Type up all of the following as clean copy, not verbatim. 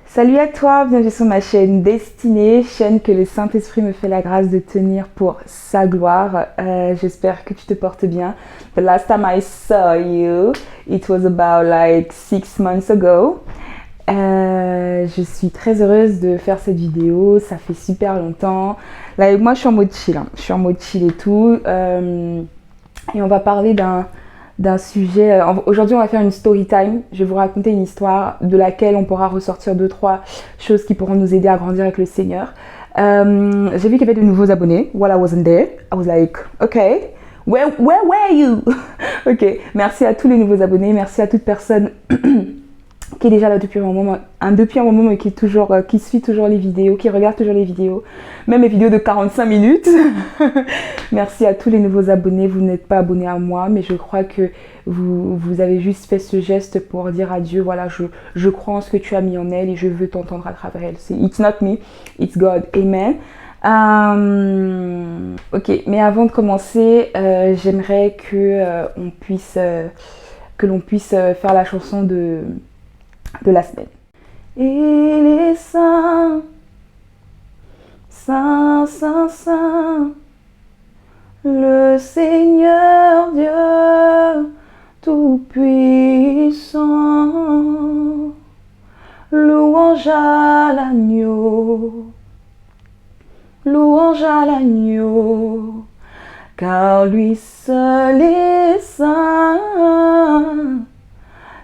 Salut à toi, bienvenue sur ma chaîne Destinée, chaîne que le Saint-Esprit me fait la grâce de tenir pour sa gloire. J'espère que tu te portes bien. The last time I saw you, it was about like 6 months ago. Je suis très heureuse de faire cette vidéo, ça fait super longtemps. Là, moi je suis en mode chill, je suis en mode chill et tout. Et on va parler d'un sujet. Aujourd'hui on va faire une story time. Je vais vous raconter une histoire de laquelle on pourra ressortir 2-3 choses qui pourront nous aider à grandir avec le Seigneur. J'ai vu qu'il y avait de nouveaux abonnés. While I wasn't there, I was like, okay, where were you? Ok, merci à tous les nouveaux abonnés, merci à toute personne qui est déjà là depuis un moment, mais qui suit toujours les vidéos, qui regarde toujours les vidéos, même les vidéos de 45 minutes. Merci à tous les nouveaux abonnés. Vous n'êtes pas abonnés à moi, mais je crois que vous avez juste fait ce geste pour dire à Dieu, voilà, je crois en ce que tu as mis en elle et je veux t'entendre à travers elle. It's not me, it's God. Amen. Ok, mais avant de commencer, j'aimerais que l'on puisse faire la chanson de la semaine. Il est saint, saint, saint, saint, le Seigneur Dieu tout-puissant. Louange à l'agneau, louange à l'agneau, car lui seul est saint.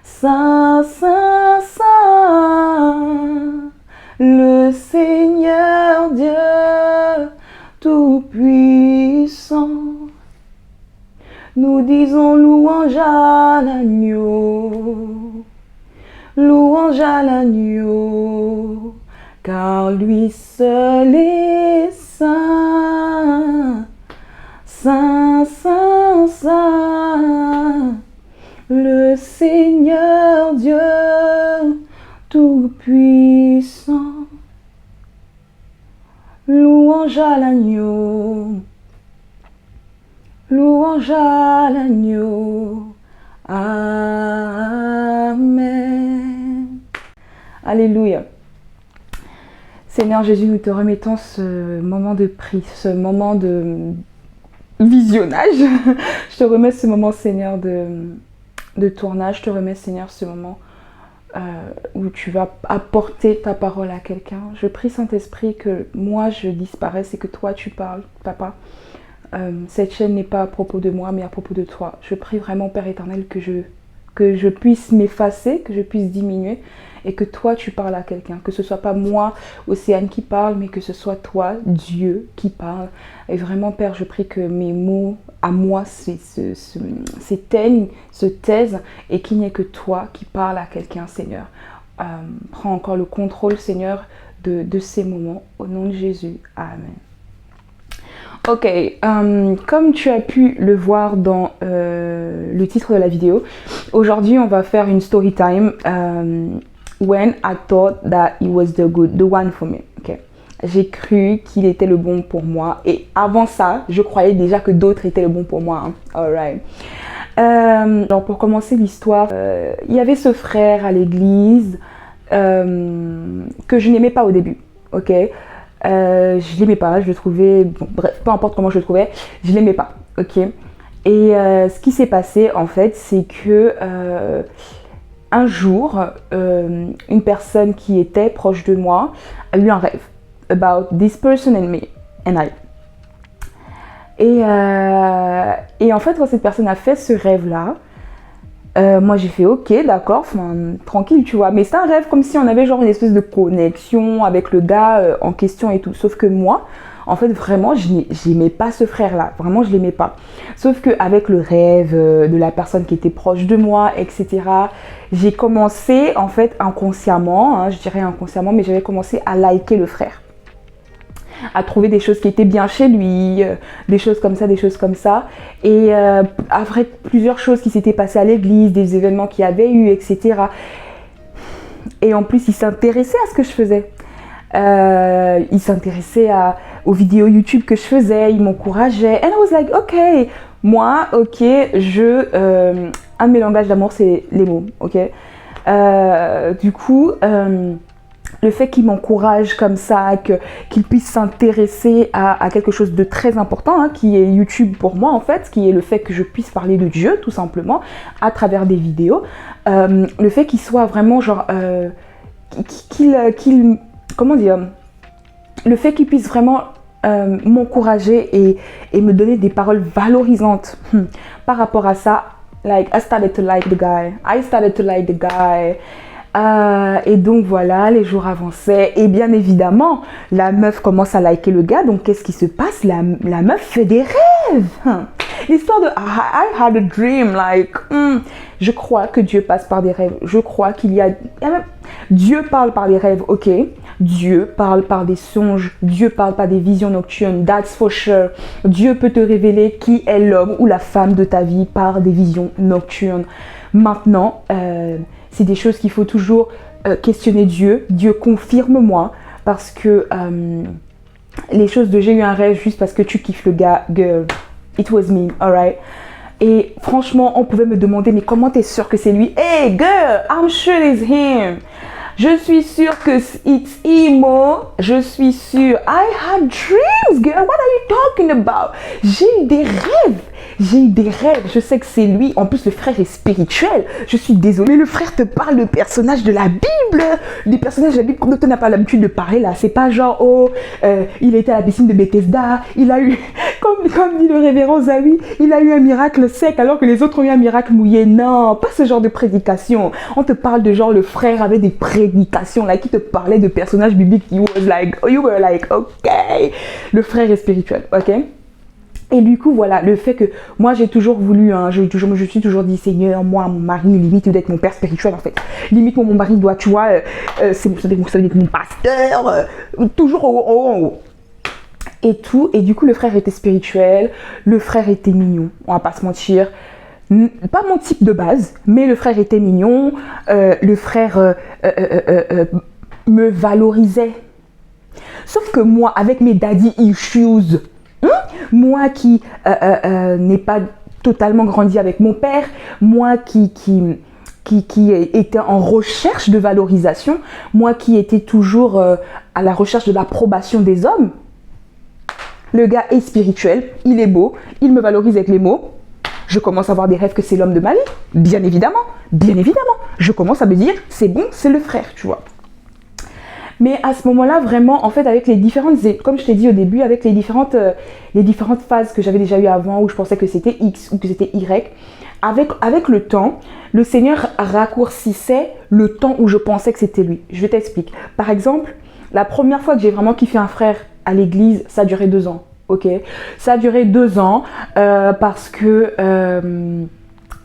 Saint, saint, saint, le Seigneur Dieu tout-puissant. Nous disons louange à l'agneau, louange à l'agneau, car lui seul est saint. Saint, saint, saint, le Seigneur Dieu tout-puissant. Louange à l'agneau, louange à l'agneau. Amen. Alléluia. Seigneur Jésus, nous te remettons ce moment de prière, ce moment de visionnage. Je te remets ce moment, Seigneur, de tournage. Je te remets, Seigneur, ce moment où tu vas apporter ta parole à quelqu'un. Je prie, Saint-Esprit, que moi je disparaisse et que toi tu parles, Papa. Cette chaîne n'est pas à propos de moi, mais à propos de toi. Je prie vraiment, Père éternel, que je puisse m'effacer, que je puisse diminuer et que toi tu parles à quelqu'un. Que ce soit pas moi, Océane, qui parle, mais que ce soit toi, Dieu, qui parle. Et vraiment, Père, je prie que mes mots à moi s'éteignent, se taisent et qu'il n'y ait que toi qui parles à quelqu'un, Seigneur. Prends encore le contrôle, Seigneur, de ces moments. Au nom de Jésus. Amen. Ok, comme tu as pu le voir dans le titre de la vidéo, aujourd'hui on va faire une story time. When I thought that he was the one for me. Okay. J'ai cru qu'il était le bon pour moi. Et avant ça, je croyais déjà que d'autres étaient le bon pour moi. Hein. Alright. Alors pour commencer l'histoire, il y avait ce frère à l'église que je n'aimais pas au début. Ok. Je l'aimais pas, je le trouvais, bon, bref, peu importe comment je le trouvais, je l'aimais pas. Ok. Et ce qui s'est passé en fait, c'est que un jour, une personne qui était proche de moi a eu un rêve about this person and me and I. Et en fait, quand cette personne a fait ce rêve-là, moi j'ai fait ok, d'accord, tranquille, tu vois. Mais c'est un rêve comme si on avait genre une espèce de connexion avec le gars en question et tout. Sauf que moi, en fait, vraiment, je n'aimais pas ce frère-là. Vraiment, je l'aimais pas. Sauf qu'avec le rêve de la personne qui était proche de moi, etc., j'ai commencé, en fait, inconsciemment, hein, je dirais inconsciemment, mais j'avais commencé à liker le frère. À trouver des choses qui étaient bien chez lui, des choses comme ça, Et après plusieurs choses qui s'étaient passées à l'église, des événements qu'il y avait eu, etc. Et en plus, il s'intéressait à ce que je faisais. Il s'intéressait aux vidéos YouTube que je faisais, il m'encourageait. And I was like, ok, Moi, ok, un de mes langages d'amour, c'est les mots, ok. Du coup, le fait qu'il m'encourage comme ça, qu'il puisse s'intéresser à quelque chose de très important, hein, qui est YouTube pour moi en fait, qui est le fait que je puisse parler de Dieu tout simplement à travers des vidéos. Le fait qu'il soit vraiment genre, comment dire, le fait qu'il puisse vraiment m'encourager et me donner des paroles valorisantes par rapport à ça. Like, I started to like the guy. Et donc voilà, les jours avançaient et bien évidemment, la meuf commence à liker le gars. Donc qu'est-ce qui se passe? La meuf fait des rêves. L'histoire de I had a dream, like, je crois que Dieu passe par des rêves. Je crois qu'il y a... Dieu parle par des rêves, ok. Dieu parle par des songes. Dieu parle par des visions nocturnes, that's for sure. Dieu peut te révéler qui est l'homme ou la femme de ta vie par des visions nocturnes. Maintenant, c'est des choses qu'il faut toujours questionner Dieu. Dieu, confirme-moi, parce que les choses de j'ai eu un rêve juste parce que tu kiffes le gars, girl, it was me, alright. Et franchement, on pouvait me demander, mais comment t'es sûre que c'est lui? Hey girl, I'm sure it's him. Je suis sûre que it's emo. Je suis sûre. I had dreams, girl. What are you talking about? J'ai eu des rêves. Je sais que c'est lui. En plus, le frère est spirituel. Je suis désolée. Mais le frère te parle de personnages de la Bible. Des personnages de la Bible dont on n'a pas l'habitude de parler là. C'est pas genre, il était à la piscine de Bethesda. Il a eu, comme dit le révérend Zawi, il a eu un miracle sec alors que les autres ont eu un miracle mouillé. Non, pas ce genre de prédication. On te parle de genre, le frère avait des prédications là qui te parlaient de personnages bibliques. You were like, ok. Le frère est spirituel, ok. Et du coup, voilà, le fait que moi, j'ai toujours voulu, je me suis toujours dit, Seigneur, moi, mon mari, limite, doit être mon père spirituel, en fait. Limite, mon mari doit, tu vois, ça doit être mon pasteur, toujours en haut. Et tout, et du coup, le frère était spirituel, le frère était mignon, on va pas se mentir. Pas mon type de base, mais le frère était mignon, le frère me valorisait. Sauf que moi, avec mes daddy issues, moi qui n'ai pas totalement grandi avec mon père, moi qui était en recherche de valorisation, moi qui étais toujours à la recherche de l'approbation des hommes, le gars est spirituel, il est beau, il me valorise avec les mots, je commence à avoir des rêves que c'est l'homme de ma vie, bien évidemment, je commence à me dire, c'est bon, c'est le frère, tu vois. Mais à ce moment-là, vraiment, en fait, avec les différentes, comme je t'ai dit au début, avec les différentes phases que j'avais déjà eues avant, où je pensais que c'était X ou que c'était Y, avec le temps, le Seigneur raccourcissait le temps où je pensais que c'était lui. Je t'explique. Par exemple, la première fois que j'ai vraiment kiffé un frère à l'église, ça a duré 2 ans, ok? Ça a duré 2 ans parce que...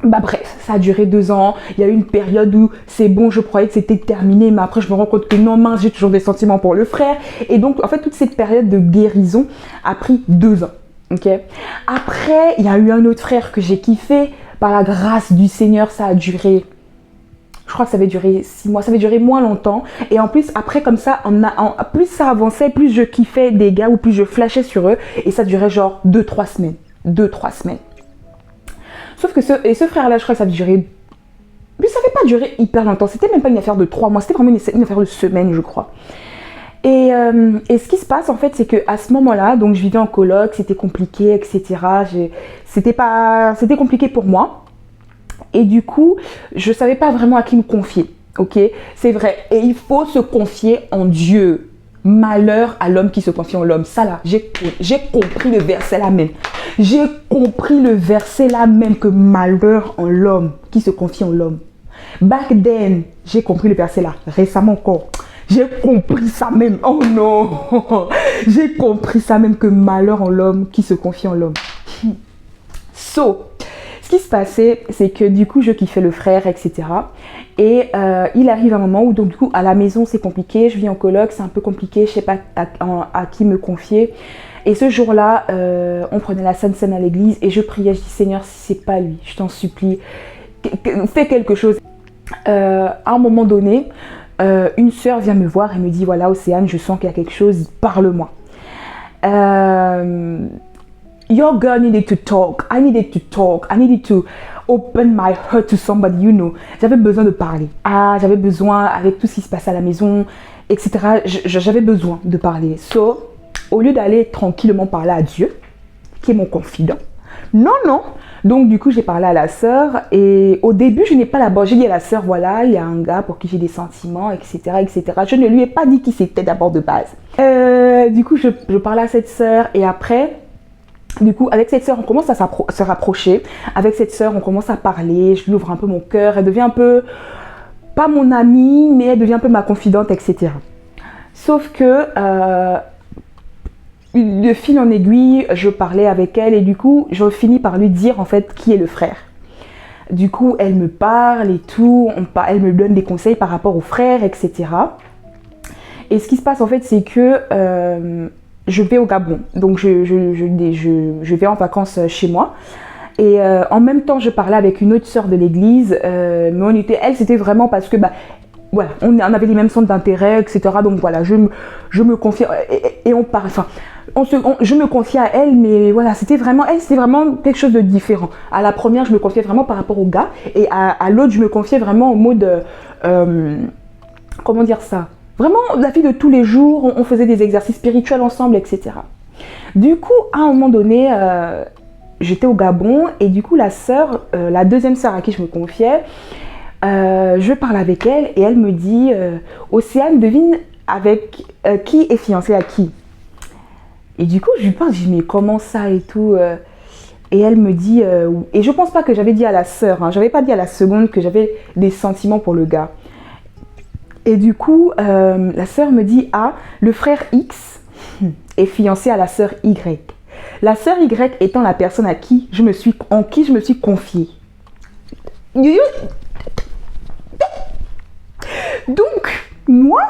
bref, ça a duré 2 ans. Il y a eu une période où c'est bon, je croyais que c'était terminé, mais après je me rends compte que non, mince, j'ai toujours des sentiments pour le frère. Et donc, en fait, toute cette période de guérison a pris 2 ans. Ok. Après, il y a eu un autre frère que j'ai kiffé. Par la grâce du Seigneur, ça a duré... Je crois que ça avait duré 6 mois, ça avait duré moins longtemps. Et en plus, après, comme ça, plus ça avançait, plus je kiffais des gars ou plus je flashais sur eux. Et ça durait genre 2-3 semaines. 2-3 semaines. Sauf que ce frère-là, je crois que ça avait duré... Mais ça n'avait pas duré hyper longtemps. C'était même pas une affaire de 3 mois. C'était vraiment une affaire de semaines, je crois. Et ce qui se passe, en fait, c'est qu'à ce moment-là, donc je vivais en coloc, c'était compliqué, etc. C'était compliqué pour moi. Et du coup, je ne savais pas vraiment à qui me confier. Ok, c'est vrai. Et il faut se confier en Dieu. Malheur à l'homme qui se confie en l'homme. Ça là, j'ai compris le verset là même. J'ai compris le verset là même que malheur en l'homme qui se confie en l'homme. Back then, j'ai compris le verset là. Récemment encore. J'ai compris ça même. Oh non. J'ai compris ça même que malheur en l'homme qui se confie en l'homme. So, ce qui se passait, c'est que du coup, je kiffais le frère, etc. Et il arrive un moment où, donc du coup, à la maison, c'est compliqué. Je vis en coloc, c'est un peu compliqué. Je sais pas à qui me confier. Et ce jour-là, on prenait la Sainte Seine à l'église et je priais. Je dis, Seigneur, si c'est pas lui, je t'en supplie, fais quelque chose. À un moment donné, une sœur vient me voir et me dit, voilà, Océane, je sens qu'il y a quelque chose, parle-moi. your girl needed to talk. I needed to talk. I needed to open my heart to somebody, you know. J'avais besoin de parler. Ah, j'avais besoin, avec tout ce qui se passait à la maison, etc. J'avais besoin de parler. So, au lieu d'aller tranquillement parler à Dieu, qui est mon confident, non. Donc, du coup, j'ai parlé à la sœur. Et au début, je n'ai pas la bonne. J'ai dit à la sœur, voilà, il y a un gars pour qui j'ai des sentiments, etc., etc. Je ne lui ai pas dit qui c'était d'abord de base. Du coup, je parlais à cette sœur. Et après, du coup, avec cette sœur, on commence à se rapprocher. Avec cette sœur, on commence à parler. Je lui ouvre un peu mon cœur. Elle devient un peu, pas mon amie, mais elle devient un peu ma confidente, etc. Sauf que, de fil en aiguille, je parlais avec elle et du coup, je finis par lui dire en fait qui est le frère. Du coup, elle me parle et tout, elle me donne des conseils par rapport au frère, etc. Et ce qui se passe en fait, c'est que je vais au Gabon. Donc, je vais en vacances chez moi. Et en même temps, je parlais avec une autre sœur de l'église. Mais elle, c'était vraiment parce que... voilà, on avait les mêmes centres d'intérêt, etc. Donc voilà, je me confie et on parle. Enfin, je me confie à elle, mais voilà, c'était vraiment quelque chose de différent. À la première, je me confiais vraiment par rapport au gars, et à l'autre, je me confiais vraiment en mode, comment dire ça, vraiment la vie de tous les jours. On faisait des exercices spirituels ensemble, etc. Du coup, à un moment donné, j'étais au Gabon, et du coup, la deuxième sœur à qui je me confiais, je parle avec elle et elle me dit Océane, devine avec qui est fiancée à qui. Et du coup je lui parle, je dis mais comment ça et tout et elle me dit et je pense pas que j'avais dit à la sœur, hein, j'avais pas dit à la seconde que j'avais des sentiments pour le gars. Et du coup la sœur me dit le frère X est fiancé à la sœur Y. La sœur Y étant la personne en qui je me suis confiée. Donc, moi,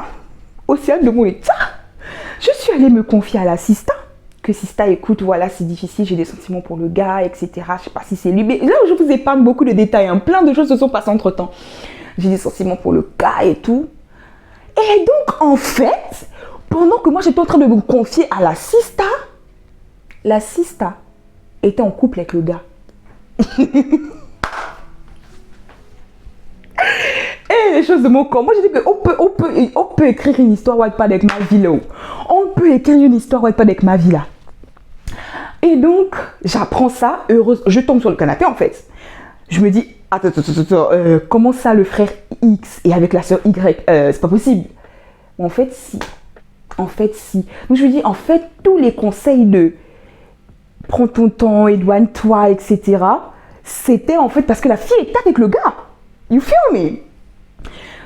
Océane de mon état, je suis allée me confier à la sista. Que sista, écoute, voilà, c'est difficile, j'ai des sentiments pour le gars, etc. Je sais pas si c'est lui, mais là, je vous épargne beaucoup de détails, hein. Plein de choses se sont passées entre temps. J'ai des sentiments pour le gars et tout. Et donc, en fait, pendant que moi, j'étais en train de me confier à la sista était en couple avec le gars. Et les choses de mon corps. Moi, j'ai dit qu'on peut écrire une histoire Wattpad avec ma vie là. On peut écrire une histoire Wattpad avec ma vie là. Et donc, j'apprends ça, heureuse. Je tombe sur le canapé en fait. Je me dis, attends, comment ça le frère X est avec la sœur Y, c'est pas possible. En fait, si. Donc, je me dis, en fait, tous les conseils de prends ton temps, éloigne-toi, etc. C'était en fait parce que la fille était avec le gars. You feel me?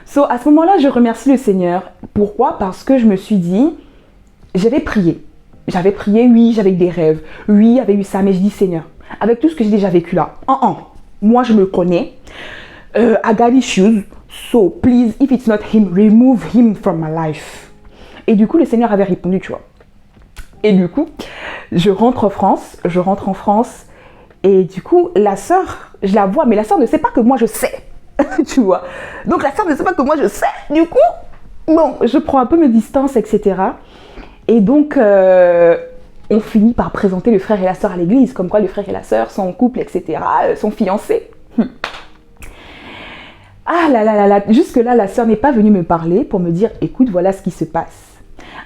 So, à ce moment-là, je remercie le Seigneur. Pourquoi? Parce que je me suis dit, j'avais prié, oui, j'avais eu des rêves, oui, il y avait eu ça, mais je dis, Seigneur, avec tout ce que j'ai déjà vécu là, moi je me connais, I got issues, so please, if it's not him, remove him from my life. Et du coup, le Seigneur avait répondu, tu vois. Et du coup, je rentre en France, et du coup, la sœur, je la vois, mais la sœur ne sait pas que moi je sais. Tu vois, donc la sœur ne sait pas que moi je sais. Du coup, bon, je prends un peu mes distances, etc. Et donc, on finit par présenter le frère et la sœur à l'église, comme quoi le frère et la sœur sont en couple, etc., sont fiancés. Ah là, jusque-là, la sœur n'est pas venue me parler pour me dire, écoute, voilà ce qui se passe.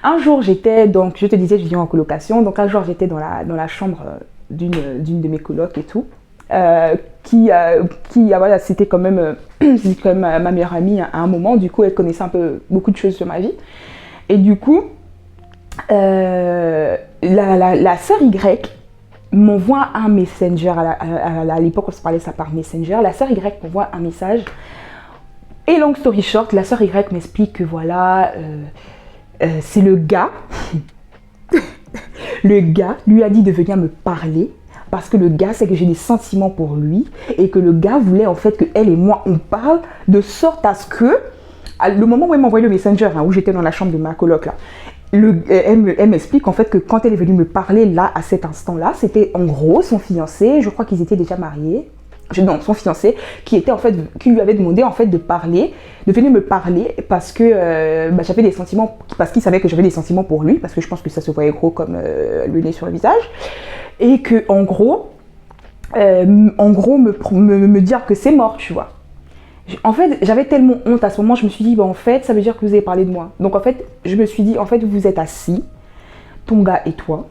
Un jour, donc, je te disais, je vis en colocation, donc un jour, j'étais dans la chambre d'une de mes colocs et tout. Voilà, c'était quand même ma meilleure amie à un moment. Du coup, elle connaissait un peu beaucoup de choses sur ma vie. Et du coup, la sœur Y m'envoie un messenger. À l'époque, on se parlait ça par messenger. La sœur Y m'envoie un message. Et long story short, la sœur Y m'explique que voilà, c'est le gars. Le gars lui a dit de venir me parler. Parce que le gars sait que j'ai des sentiments pour lui et que le gars voulait en fait que elle et moi on parle de sorte à ce que, le moment où elle m'a envoyé le messenger, où j'étais dans la chambre de ma coloc là, elle m'explique en fait que quand elle est venue me parler là à cet instant là, c'était en gros son fiancé, je crois qu'ils étaient déjà mariés, non, son fiancé qui lui avait demandé en fait de venir me parler parce que j'avais des sentiments, parce qu'il savait que j'avais des sentiments pour lui, parce que je pense que ça se voyait gros comme le nez sur le visage. et que en gros me dire que c'est mort, tu vois. En fait, j'avais tellement honte à ce moment, je me suis dit, en fait, ça veut dire que vous avez parlé de moi. Donc en fait, je me suis dit, en fait, vous êtes assis, ton gars et toi.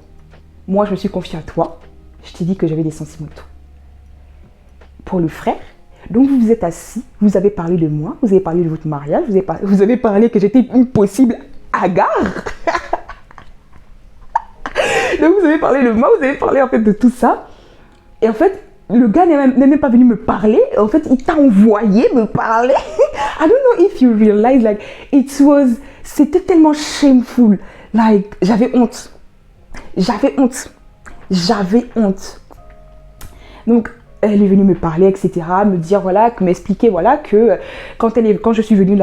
Moi, je me suis confiée à toi. Je t'ai dit que j'avais des sentiments et tout. Pour le frère. Donc vous vous êtes assis, vous avez parlé de moi, vous avez parlé de votre mariage, vous avez parlé que j'étais une possible Agar. Donc vous avez parlé de moi, vous avez parlé en fait de tout ça. Et en fait, le gars n'est même pas venu me parler. En fait, il t'a envoyé me parler. I don't know if you realize, like, c'était tellement shameful. Like, j'avais honte. Donc, elle est venue me parler, etc., me dire, voilà, m'expliquer, voilà, que quand je suis venue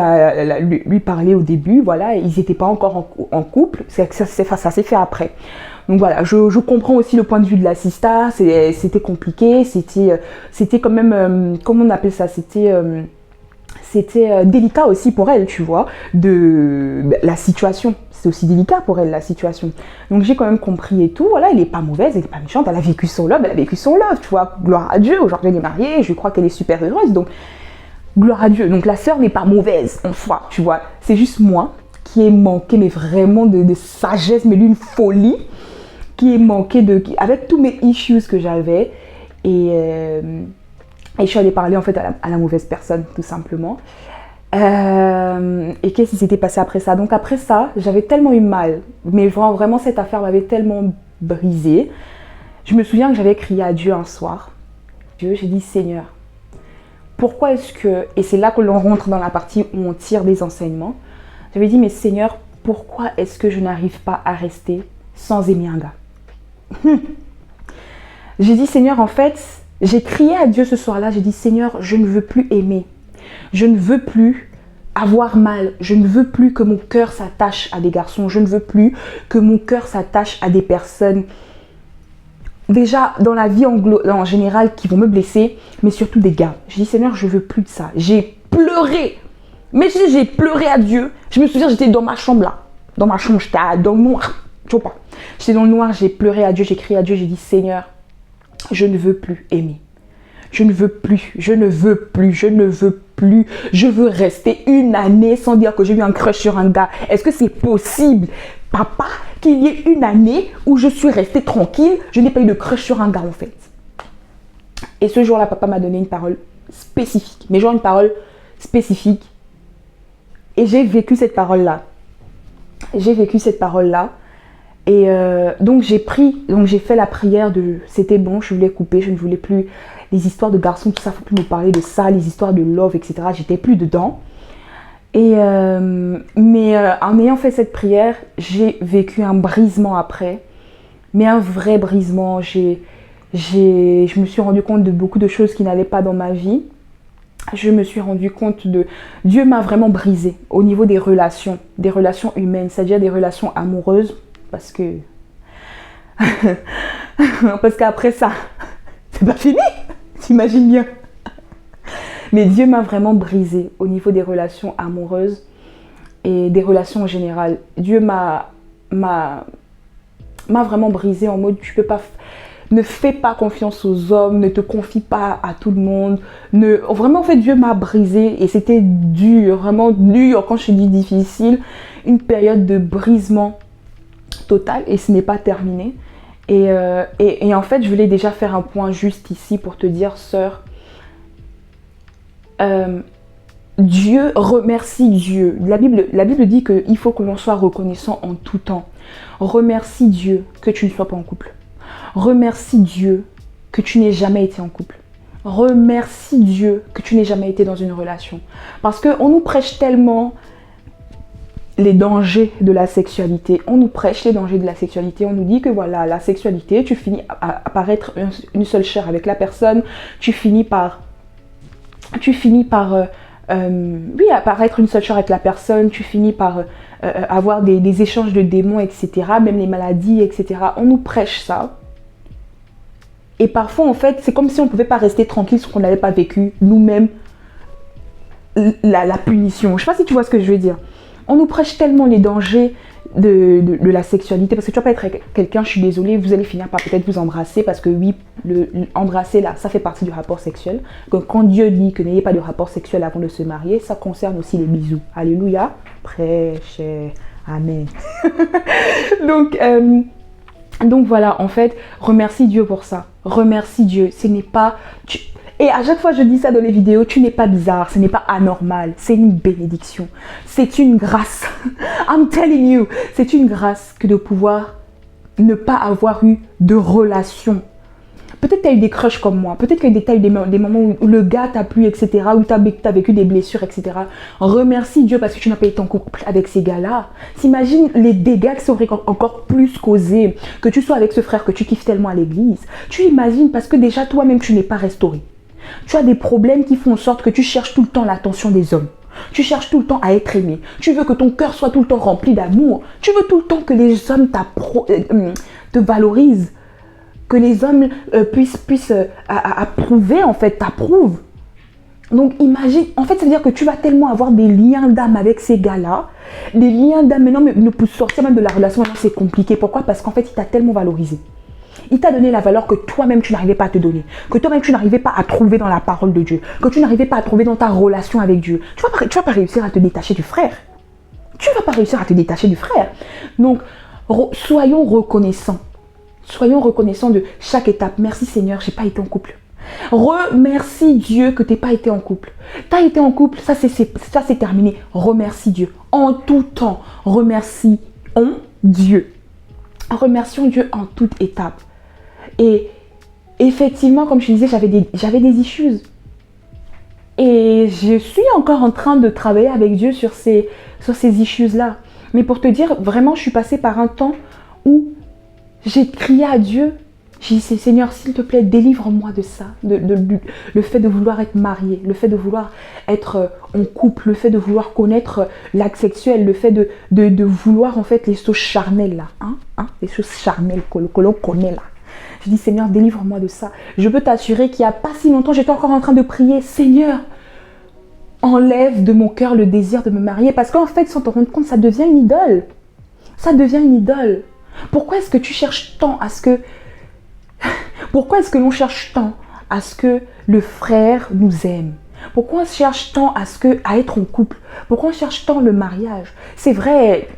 lui parler au début, voilà, ils n'étaient pas encore en couple, ça s'est fait après. Donc voilà, je comprends aussi le point de vue de la sista, c'était compliqué, c'était quand même, comment on appelle ça, c'était délicat aussi pour elle, tu vois, la situation. C'est aussi délicat pour elle, la situation. Donc j'ai quand même compris et tout. Voilà, elle n'est pas mauvaise, elle n'est pas méchante, elle a vécu son love, tu vois. Gloire à Dieu, aujourd'hui elle est mariée, je crois qu'elle est super heureuse, donc gloire à Dieu. Donc la sœur n'est pas mauvaise en soi, tu vois. C'est juste moi qui ai manqué, mais vraiment de sagesse, mais d'une folie, qui ai manqué avec tous mes issues que j'avais. Et je suis allée parler en fait à la mauvaise personne, tout simplement. Et qu'est-ce qui s'était passé après ça? Donc après ça, j'avais tellement eu mal. Mais vraiment, cette affaire m'avait tellement brisée. Je me souviens que j'avais crié à Dieu un soir. Dieu, j'ai dit, Seigneur, pourquoi est-ce que... Et c'est là que l'on rentre dans la partie où on tire des enseignements. J'avais dit, mais Seigneur, pourquoi est-ce que je n'arrive pas à rester sans aimer un gars? J'ai dit, Seigneur, en fait... J'ai crié à Dieu ce soir-là, j'ai dit, Seigneur, je ne veux plus aimer. Je ne veux plus avoir mal. Je ne veux plus que mon cœur s'attache à des garçons. Je ne veux plus que mon cœur s'attache à des personnes, déjà dans la vie en général, qui vont me blesser, mais surtout des gars. J'ai dit, Seigneur, je ne veux plus de ça. J'ai pleuré. Mais j'ai pleuré à Dieu. Je me souviens, j'étais dans ma chambre là. Dans ma chambre, j'étais dans le noir. Tu vois pas. J'étais dans le noir, j'ai pleuré à Dieu, j'ai crié à Dieu, j'ai dit, Seigneur, je ne veux plus aimer. Je ne veux plus. Je veux rester une année sans dire que j'ai eu un crush sur un gars. Est-ce que c'est possible, papa, qu'il y ait une année où je suis restée tranquille, je n'ai pas eu de crush sur un gars en fait? Et ce jour-là, papa m'a donné une parole spécifique. Mais genre une parole spécifique. Et j'ai vécu cette parole-là. Et donc j'ai fait la prière de c'était bon, je voulais couper, je ne voulais plus les histoires de garçons, tout ça, faut plus me parler de ça, les histoires de love, etc. J'étais plus dedans. Et en ayant fait cette prière, j'ai vécu un brisement après, mais un vrai brisement. Je me suis rendu compte de beaucoup de choses qui n'allaient pas dans ma vie. Je me suis rendu compte Dieu m'a vraiment brisée au niveau des relations humaines, c'est-à-dire des relations amoureuses. Parce qu'après ça, c'est pas fini, t'imagines bien. Mais Dieu m'a vraiment brisée au niveau des relations amoureuses et des relations en général. Dieu m'a vraiment brisée en mode, ne fais pas confiance aux hommes, ne te confie pas à tout le monde. Vraiment, en fait, Dieu m'a brisée et c'était dur, vraiment dur. Quand je dis difficile, une période de brisement total et ce n'est pas terminé. Et en fait, je voulais déjà faire un point juste ici pour te dire, sœur, Dieu, remercie Dieu. La Bible dit qu'il faut que l'on soit reconnaissant en tout temps. Remercie Dieu que tu ne sois pas en couple. Remercie Dieu que tu n'aies jamais été en couple. Remercie Dieu que tu n'aies jamais été dans une relation. Parce qu'on nous prêche tellement les dangers de la sexualité. On nous prêche les dangers de la sexualité. On nous dit que voilà, la sexualité, tu finis par être une seule chair avec la personne. Tu finis par être une seule chair avec la personne. Tu finis par avoir des échanges de démons, etc. Même les maladies, etc. On nous prêche ça. Et parfois, en fait, c'est comme si on ne pouvait pas rester tranquille sur qu'on n'avait pas vécu nous-mêmes la punition. Je ne sais pas si tu vois ce que je veux dire. On nous prêche tellement les dangers de la sexualité, parce que tu vas pas être avec quelqu'un, je suis désolée, vous allez finir par peut-être vous embrasser, parce que oui, embrasser là, ça fait partie du rapport sexuel. Donc quand Dieu dit que n'ayez pas de rapport sexuel avant de se marier, ça concerne aussi les bisous. Alléluia, prêche, amen. Donc voilà, en fait, remercie Dieu pour ça. Remercie Dieu. Ce n'est pas... Et à chaque fois je dis ça dans les vidéos, tu n'es pas bizarre, ce n'est pas anormal, c'est une bénédiction. C'est une grâce. I'm telling you, c'est une grâce que de pouvoir ne pas avoir eu de relation. Peut-être que tu as eu des crushs comme moi, peut-être que tu as eu des moments où le gars t'a plu, etc., où tu as vécu des blessures, etc. Remercie Dieu parce que tu n'as pas été en couple avec ces gars-là. T'imagines les dégâts qui seraient encore plus causés, que tu sois avec ce frère que tu kiffes tellement à l'église. Tu imagines parce que déjà toi-même tu n'es pas restauré. Tu as des problèmes qui font en sorte que tu cherches tout le temps l'attention des hommes. Tu cherches tout le temps à être aimé. Tu veux que ton cœur soit tout le temps rempli d'amour. Tu veux tout le temps que les hommes te valorisent. Que les hommes puissent approuver, en fait, t'approuvent. Donc imagine, en fait ça veut dire que tu vas tellement avoir des liens d'âme avec ces gars-là. Des liens d'âme, mais non, mais pour sortir même de la relation, maintenant c'est compliqué. Pourquoi? Parce qu'en fait il t'a tellement valorisé. Il t'a donné la valeur que toi-même tu n'arrivais pas à te donner, que toi-même tu n'arrivais pas à trouver dans la parole de Dieu, que tu n'arrivais pas à trouver dans ta relation avec Dieu. Tu vas pas réussir à te détacher du frère. Tu vas pas réussir à te détacher du frère. Donc, soyons reconnaissants. Soyons reconnaissants de chaque étape. Merci Seigneur, j'ai pas été en couple. Remercie Dieu que tu n'es pas été en couple. Tu as été en couple, ça c'est terminé. Remercie Dieu. En tout temps, remercions Dieu. Remercions Dieu en toute étape. Et effectivement, comme je disais, j'avais des issues. Et je suis encore en train de travailler avec Dieu sur ces issues-là. Mais pour te dire, vraiment, je suis passée par un temps où j'ai crié à Dieu. J'ai dit, Seigneur, s'il te plaît, délivre-moi de ça. Le fait de vouloir être marié, le fait de vouloir être en couple, le fait de vouloir connaître l'acte sexuel, le fait de vouloir en fait les choses charnelles là. Les choses charnelles que l'on connaît là. Je dis, Seigneur, délivre-moi de ça. Je peux t'assurer qu'il n'y a pas si longtemps, j'étais encore en train de prier, Seigneur, enlève de mon cœur le désir de me marier. Parce qu'en fait, sans te rendre compte, ça devient une idole. Ça devient une idole. Pourquoi est-ce que tu cherches tant à ce que... Pourquoi est-ce que l'on cherche tant à ce que le frère nous aime? Pourquoi on cherche tant à être en couple? Pourquoi on cherche tant le mariage? C'est vrai,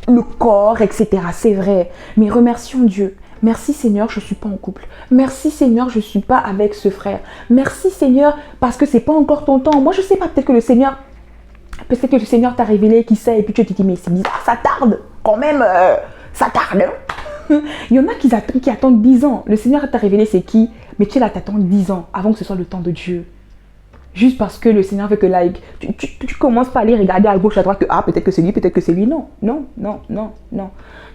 le corps, etc. C'est vrai. Mais remercions Dieu. Merci Seigneur, je ne suis pas en couple. Merci Seigneur, je ne suis pas avec ce frère. Merci Seigneur, parce que ce n'est pas encore ton temps. Moi, je ne sais pas, peut-être que le Seigneur t'a révélé qui sait, et puis tu te dis, mais c'est bizarre, ça tarde. Quand même, ça tarde. Hein? Il y en a qui attendent 10 ans. Le Seigneur t'a révélé c'est qui, mais tu es là, t'attends 10 ans avant que ce soit le temps de Dieu. Juste parce que le Seigneur veut que tu commences pas à aller regarder à gauche, à droite, que peut-être que c'est lui, peut-être que c'est lui. Non.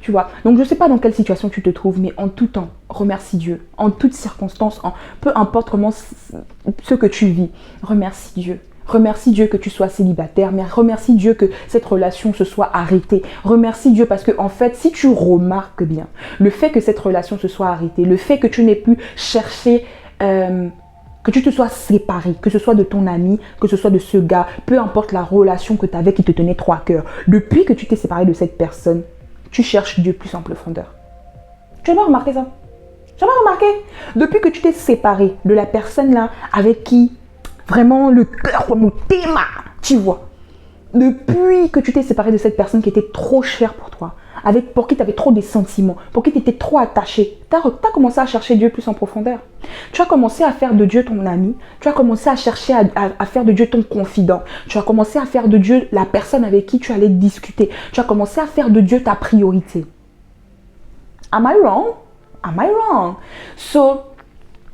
Tu vois. Donc je ne sais pas dans quelle situation tu te trouves, mais en tout temps, remercie Dieu. En toutes circonstances, peu importe comment ce que tu vis, remercie Dieu. Remercie Dieu que tu sois célibataire, mais remercie Dieu que cette relation se soit arrêtée. Remercie Dieu parce que en fait, si tu remarques bien, le fait que cette relation se soit arrêtée, le fait que tu n'aies pu chercher... que tu te sois séparé, que ce soit de ton ami, que ce soit de ce gars, peu importe la relation que tu avais qui te tenait trop à cœur. Depuis que tu t'es séparé de cette personne, tu cherches Dieu plus en profondeur. Tu as jamais remarqué ça? Tu as jamais remarqué? Depuis que tu t'es séparé de la personne là avec qui vraiment le cœur remonté, tu vois. Depuis que tu t'es séparé de cette personne qui était trop chère pour toi, pour qui tu avais trop des sentiments, pour qui tu étais trop attaché, tu as commencé à chercher Dieu plus en profondeur. Tu as commencé à faire de Dieu ton ami, tu as commencé à chercher à faire de Dieu ton confident, tu as commencé à faire de Dieu la personne avec qui tu allais discuter, tu as commencé à faire de Dieu ta priorité. Am I wrong? Am I wrong? So,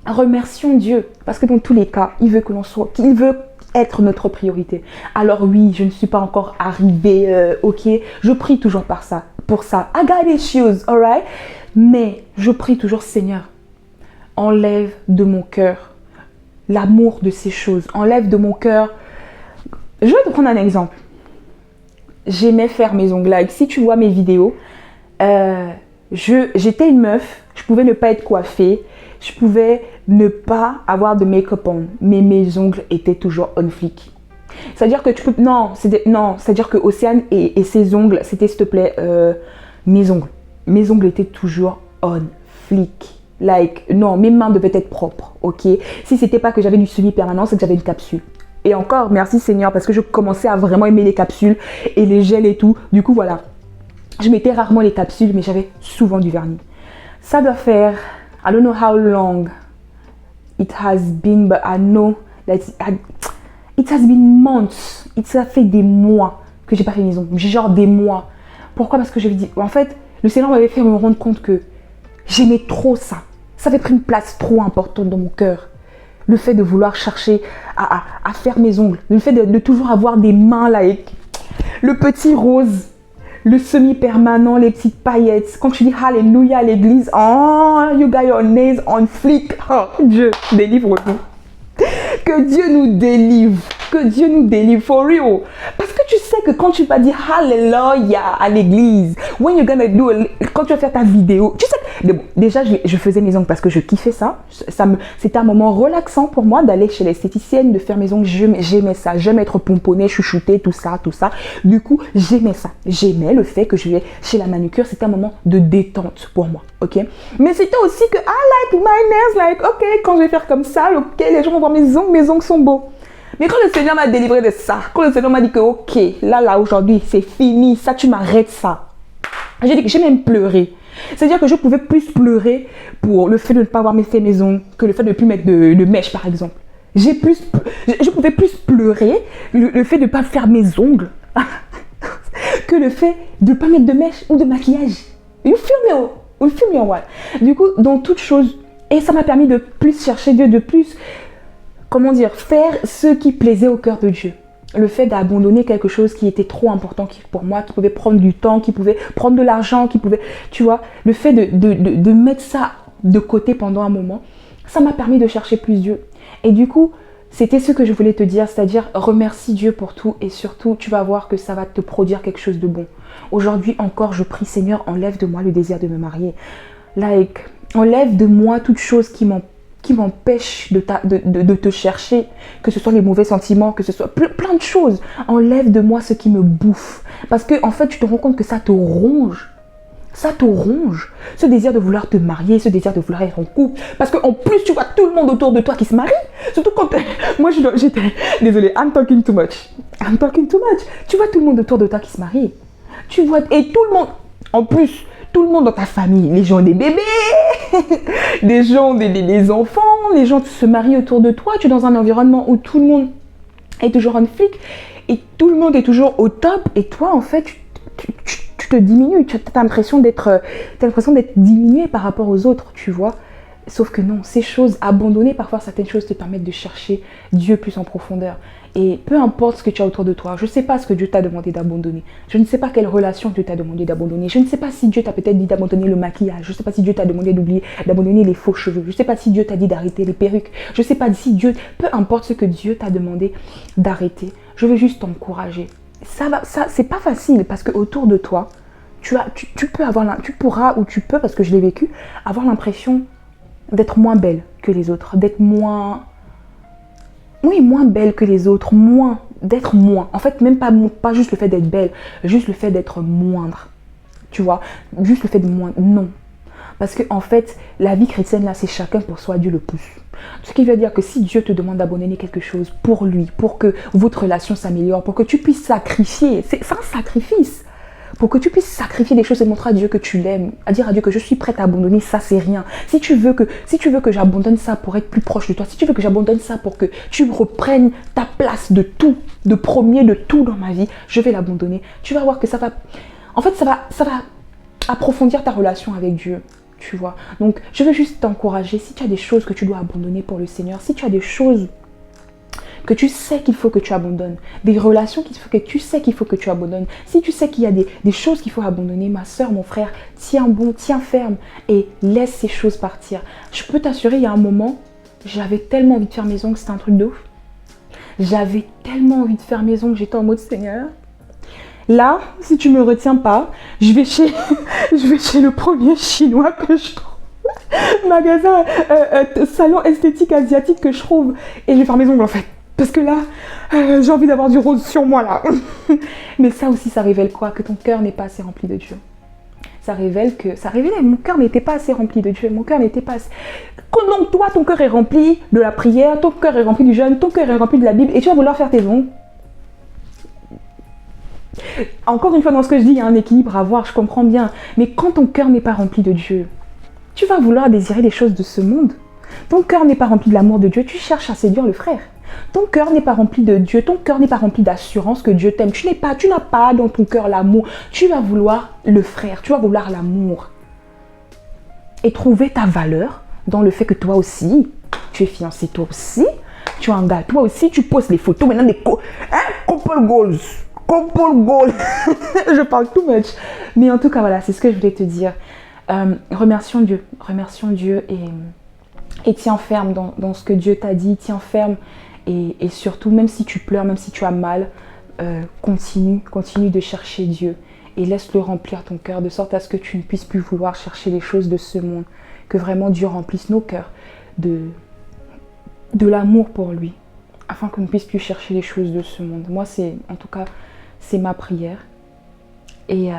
remercions Dieu, parce que dans tous les cas, il veut que l'on soit, qu'il veut être notre priorité. Alors oui, je ne suis pas encore arrivée, ok, je prie toujours pour ça. I got issues, alright? Mais je prie toujours, Seigneur, enlève de mon cœur l'amour de ces choses. Enlève de mon cœur... Je vais te prendre un exemple. J'aimais faire mes ongles. Like, si tu vois mes vidéos, j'étais une meuf, je pouvais ne pas être coiffée, je pouvais ne pas avoir de make-up on, mais mes ongles étaient toujours on fleek. C'est-à-dire que tu peux... Non, c'est-à-dire que Océane et ses ongles, c'était s'il te plaît, mes ongles. Mes ongles étaient toujours on flic. Like, non, mes mains devaient être propres, ok? Si c'était pas que j'avais du semi-permanent, c'est que j'avais une capsule. Et encore, merci Seigneur, parce que je commençais à vraiment aimer les capsules et les gels et tout. Du coup, voilà. Je mettais rarement les capsules, mais j'avais souvent du vernis. Ça doit faire, I don't know how long it has been, but I know that it has been months. Ça fait des mois que j'ai pas fait mes ongles. Genre des mois. Pourquoi? Parce que je lui dis, en fait, le Seigneur m'avait fait me rendre compte que j'aimais trop ça. Ça avait pris une place trop importante dans mon cœur. Le fait de vouloir chercher à faire mes ongles. Le fait de toujours avoir des mains, like, le petit rose, le semi-permanent, les petites paillettes. Quand tu dis Alléluia à l'église, oh, you got your nails on flick. Oh, Dieu, délivre-nous. Que Dieu nous délivre. Que Dieu nous délivre, for real. Parce que tu sais que quand tu vas dire Alléluia à l'église, when you're gonna do quand tu vas faire ta vidéo, tu sais que, bon, déjà je faisais mes ongles parce que je kiffais ça. C'était un moment relaxant pour moi d'aller chez l'esthéticienne, de faire mes ongles. J'aimais ça. J'aimais être pomponnée, chouchoutée, tout ça. Du coup, j'aimais ça. J'aimais le fait que je vais chez la manucure. C'était un moment de détente pour moi, ok? Mais c'était aussi que I like my nails, like, ok, quand je vais faire comme ça, ok, les gens vont voir mes ongles sont beaux. Mais quand le Seigneur m'a délivré de ça, quand le Seigneur m'a dit que ok, là aujourd'hui, c'est fini, ça tu m'arrêtes ça. J'ai dit que j'ai même pleuré. C'est-à-dire que je pouvais plus pleurer pour le fait de ne pas avoir fait mes ongles que le fait de ne plus mettre de mèche par exemple. Je pouvais plus pleurer le fait de ne pas faire mes ongles que le fait de ne pas mettre de mèche ou de maquillage. You feel me or what? Du coup, dans toute chose, et ça m'a permis de plus chercher Dieu, de plus... Comment dire, faire ce qui plaisait au cœur de Dieu. Le fait d'abandonner quelque chose qui était trop important pour moi, qui pouvait prendre du temps, qui pouvait prendre de l'argent, qui pouvait, tu vois, le fait de mettre ça de côté pendant un moment, ça m'a permis de chercher plus Dieu. Et du coup, c'était ce que je voulais te dire, c'est-à-dire remercie Dieu pour tout et surtout, tu vas voir que ça va te produire quelque chose de bon. Aujourd'hui encore, je prie Seigneur, enlève de moi le désir de me marier. Like, enlève de moi toute chose qui m'empêche de te chercher, que ce soit les mauvais sentiments, que ce soit plein de choses. Enlève de moi ce qui me bouffe. Parce que en fait, tu te rends compte que ça te ronge. Ça te ronge. Ce désir de vouloir te marier, ce désir de vouloir être en couple. Parce qu'en plus, tu vois tout le monde autour de toi qui se marie. Surtout quand... Moi, j'étais... Désolée, I'm talking too much. Tu vois tout le monde autour de toi qui se marie. Tu vois... Et tout le monde... En plus... Tout le monde dans ta famille, les gens ont des bébés, des gens ont des enfants, les gens se marient autour de toi. Tu es dans un environnement où tout le monde est toujours en flic et tout le monde est toujours au top. Et toi, en fait, tu te diminues. Tu as l'impression d'être diminué par rapport aux autres, tu vois. Sauf que non, ces choses, abandonner parfois certaines choses te permettent de chercher Dieu plus en profondeur. Et peu importe ce que tu as autour de toi, je ne sais pas ce que Dieu t'a demandé d'abandonner. Je ne sais pas quelle relation Dieu t'a demandé d'abandonner. Je ne sais pas si Dieu t'a peut-être dit d'abandonner le maquillage. Je ne sais pas si Dieu t'a demandé d'abandonner les faux cheveux. Je ne sais pas si Dieu t'a dit d'arrêter les perruques. Je ne sais pas si Dieu... Peu importe ce que Dieu t'a demandé d'arrêter. Je veux juste t'encourager. Ça, c'est pas facile parce que autour de toi, tu pourras, ou tu peux, parce que je l'ai vécu, avoir l'impression d'être moins belle que les autres, d'être moins... Oui, moins belle que les autres, d'être moins. En fait, même pas juste le fait d'être belle, juste le fait d'être moindre. Tu vois, juste le fait de moindre. Non. Parce que en fait, la vie chrétienne, là, c'est chacun pour soi, Dieu le pousse. Ce qui veut dire que si Dieu te demande d'abandonner quelque chose pour lui, pour que votre relation s'améliore, pour que tu puisses sacrifier, c'est un sacrifice. Pour que tu puisses sacrifier des choses et montrer à Dieu que tu l'aimes, à dire à Dieu que je suis prête à abandonner, ça c'est rien. Si tu veux que j'abandonne ça pour être plus proche de toi, si tu veux que j'abandonne ça pour que tu reprennes ta place de tout, de premier, de tout dans ma vie, je vais l'abandonner. Tu vas voir que ça va... En fait, ça va approfondir ta relation avec Dieu, tu vois. Donc, je veux juste t'encourager, si tu as des choses que tu dois abandonner pour le Seigneur, si tu as des choses que tu sais qu'il faut que tu abandonnes, des relations que tu sais qu'il faut que tu abandonnes, si tu sais qu'il y a des choses qu'il faut abandonner, ma soeur, mon frère, tiens bon, tiens ferme et laisse ces choses partir. Je peux t'assurer, il y a un moment, j'avais tellement envie de faire mes ongles, c'était un truc de ouf. J'avais tellement envie de faire mes ongles, j'étais en mode Seigneur. Là, si tu me retiens pas, je vais chez le premier chinois que je trouve. Magasin, salon esthétique asiatique que je trouve. Et je vais faire mes ongles en fait. parce que là, j'ai envie d'avoir du rose sur moi là. Mais ça aussi, ça révèle quoi? Que ton cœur n'est pas assez rempli de Dieu. Ça révèle que mon cœur n'était pas assez rempli de Dieu. Mon cœur n'était pas assez... Donc toi, ton cœur est rempli de la prière, ton cœur est rempli du jeûne, ton cœur est rempli de la Bible, et tu vas vouloir faire tes ongles. Encore une fois, dans ce que je dis, il y a un équilibre à avoir, je comprends bien. Mais quand ton cœur n'est pas rempli de Dieu, tu vas vouloir désirer les choses de ce monde. Ton cœur n'est pas rempli de l'amour de Dieu, tu cherches à séduire le frère. Ton cœur n'est pas rempli de Dieu, ton cœur n'est pas rempli d'assurance que Dieu t'aime. Tu n'as pas dans ton cœur l'amour. Tu vas vouloir le frère, tu vas vouloir l'amour. Et trouver ta valeur dans le fait que toi aussi, tu es fiancé, toi aussi, tu as un gars, toi aussi, tu postes les photos maintenant des couple goals. Couple goals. Je parle too much. Mais en tout cas, voilà, c'est ce que je voulais te dire. Remercions Dieu et tiens ferme dans ce que Dieu t'a dit, tiens ferme et surtout, même si tu pleures, même si tu as mal, continue de chercher Dieu et laisse-le remplir ton cœur de sorte à ce que tu ne puisses plus vouloir chercher les choses de ce monde, que vraiment Dieu remplisse nos cœurs de l'amour pour lui, afin qu'on ne puisse plus chercher les choses de ce monde. Moi, c'est ma prière et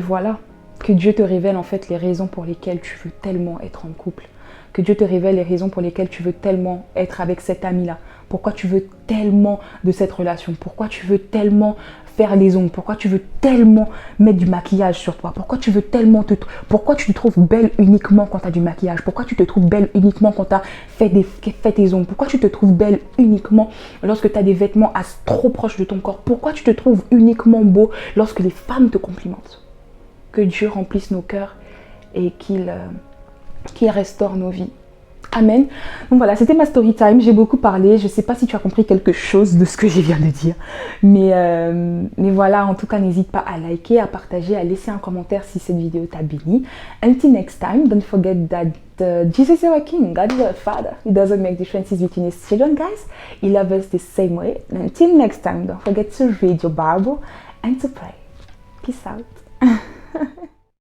voilà. Que Dieu te révèle en fait les raisons pour lesquelles tu veux tellement être en couple. Que Dieu te révèle les raisons pour lesquelles tu veux tellement être avec cet ami-là. Pourquoi tu veux tellement de cette relation. Pourquoi tu veux tellement faire les ongles. Pourquoi tu veux tellement mettre du maquillage sur toi. Pourquoi tu veux tellement Pourquoi tu te trouves belle uniquement quand tu as du maquillage. Pourquoi tu te trouves belle uniquement quand tu as fait tes ongles. Pourquoi tu te trouves belle uniquement lorsque tu as des vêtements trop proches de ton corps. Pourquoi tu te trouves uniquement beau lorsque les femmes te complimentent. Que Dieu remplisse nos cœurs et qu'il restaure nos vies. Amen. Donc voilà, c'était ma story time. J'ai beaucoup parlé. Je ne sais pas si tu as compris quelque chose de ce que je viens de dire. Mais voilà, en tout cas, n'hésite pas à liker, à partager, à laisser un commentaire si cette vidéo t'a béni. Until next time, don't forget that Jesus is our King. God is our Father. He doesn't make differences between his children, guys. He loves us the same way. Until next time, don't forget to read your Bible and to pray. Peace out.